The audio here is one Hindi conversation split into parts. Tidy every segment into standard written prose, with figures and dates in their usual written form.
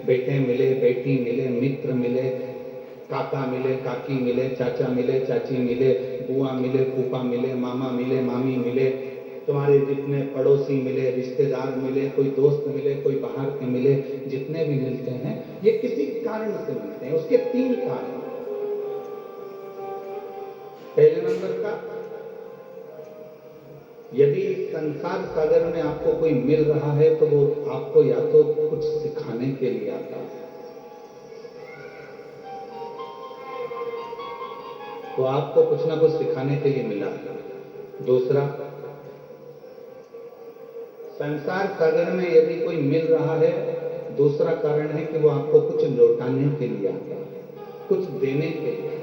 बेटे मिले, बेटी मिले, मित्र मिले, काका मिले, काकी मिले, चाचा मिले, चाची मिले, बुआ मिले, फूफा मिले, मामा मिले, मामी मिले, तुम्हारे जितने पड़ोसी मिले, रिश्तेदार मिले, कोई दोस्त मिले, कोई बाहर के मिले, जितने भी मिलते हैं ये किसी कारण से मिलते हैं। उसके 3 कारण। पहले नंबर का, यदि संसार सागर में आपको कोई मिल रहा है तो वो आपको या तो कुछ सिखाने के लिए आता है, तो आपको कुछ ना कुछ सिखाने के लिए मिला। दूसरा, संसार सागर में यदि कोई मिल रहा है, दूसरा कारण है कि वो आपको कुछ लौटाने के लिए आता है, कुछ देने के लिए।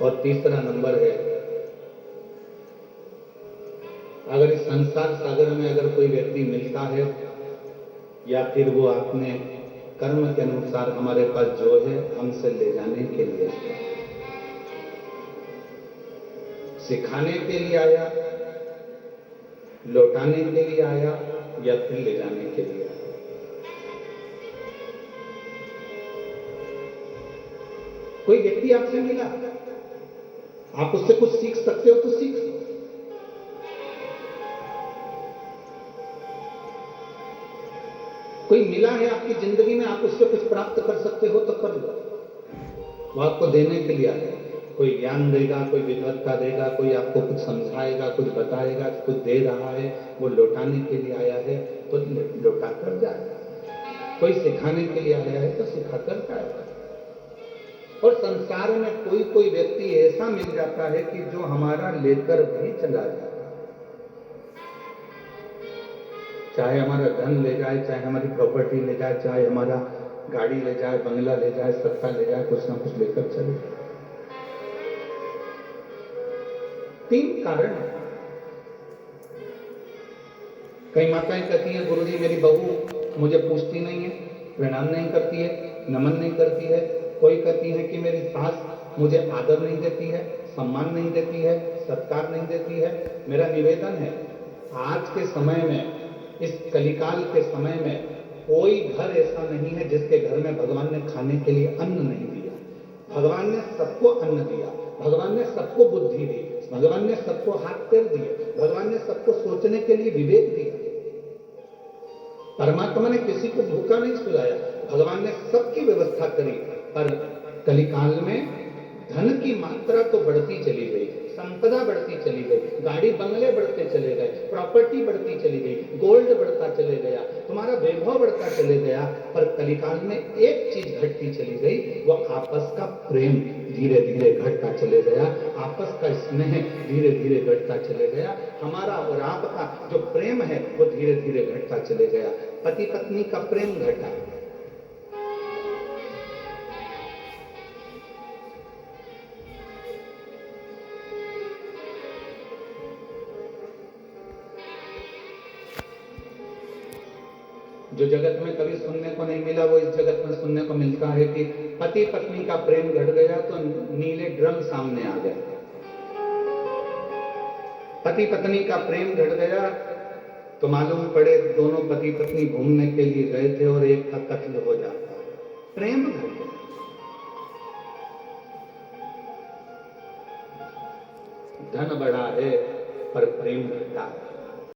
और तीसरा नंबर है, अगर इस संसार सागर में अगर कोई व्यक्ति मिलता है या फिर वो अपने कर्म के अनुसार हमारे पास जो है हमसे ले जाने के लिए आया, सिखाने के लिए आया, लौटाने के लिए आया या फिर ले जाने के लिए आया। कोई व्यक्ति आपसे मिला, आप उससे कुछ सीख सकते हो तो सीख सकते हो। कोई मिला है आपकी जिंदगी में, आप उससे कुछ प्राप्त कर सकते हो तो कर लो। वो आपको देने के लिए आया, कोई ज्ञान देगा, कोई विद्वत्ता देगा, कोई आपको कुछ समझाएगा, कुछ बताएगा, कुछ दे रहा है, वो लौटाने के लिए आया है तो लौटा कर जाएगा। कोई सिखाने के लिए आया है तो सिखा कर जाएगा। और संसार में कोई कोई व्यक्ति ऐसा मिल जाता है कि जो हमारा लेकर भी चला जाता है, चाहे हमारा धन ले जाए, चाहे हमारी प्रॉपर्टी ले जाए, चाहे हमारा गाड़ी ले जाए, बंगला ले जाए, सत्ता ले जाए, कुछ ना कुछ लेकर चले। 3 कारण। कई माताएं कहती हैं, गुरुजी मेरी बहू मुझे पूछती नहीं है, प्रणाम नहीं करती है, नमन नहीं करती है। कोई कहती है कि मेरी सास मुझे आदर नहीं देती है, सम्मान नहीं देती है, सत्कार नहीं देती है। मेरा निवेदन है, आज के समय में, इस कलिकाल के समय में कोई घर ऐसा नहीं है जिसके घर में भगवान ने खाने के लिए अन्न नहीं दिया। भगवान ने सबको अन्न दिया, भगवान ने सबको बुद्धि दी, भगवान ने सबको हाथ पैर दिए, भगवान ने सबको सोचने के लिए विवेक दिया। परमात्मा ने किसी को भूखा नहीं सुलाया, भगवान ने सबकी व्यवस्था करी। पर कलिकाल में धन की मात्रा तो बढ़ती चली गई, संपदा बढ़ती चली गई, गाड़ी बंगले बढ़ते चले गए, प्रॉपर्टी बढ़ती चली गई, गोल्ड बढ़ता चले गया, तुम्हारा वैभव बढ़ता चले गया। पर कलिकाल में एक चीज घटती चली गई, वो आपस का प्रेम धीरे धीरे घटता चले गया, आपस का स्नेह धीरे धीरे घटता चले गया। हमारा और आपका जो प्रेम है वो धीरे धीरे घटता चले गया। पति पत्नी का प्रेम घटा, जो जगत में कभी सुनने को नहीं मिला वो इस जगत में सुनने को मिलता है कि पति पत्नी का प्रेम घट गया तो नीले ड्रम सामने आ गए। पति पत्नी का प्रेम घट गया तो मालूम पड़े दोनों पति पत्नी घूमने के लिए गए थे और एक का कत्ल हो जाता है। प्रेम घट गया। धन बढ़ा है पर प्रेम घटा है।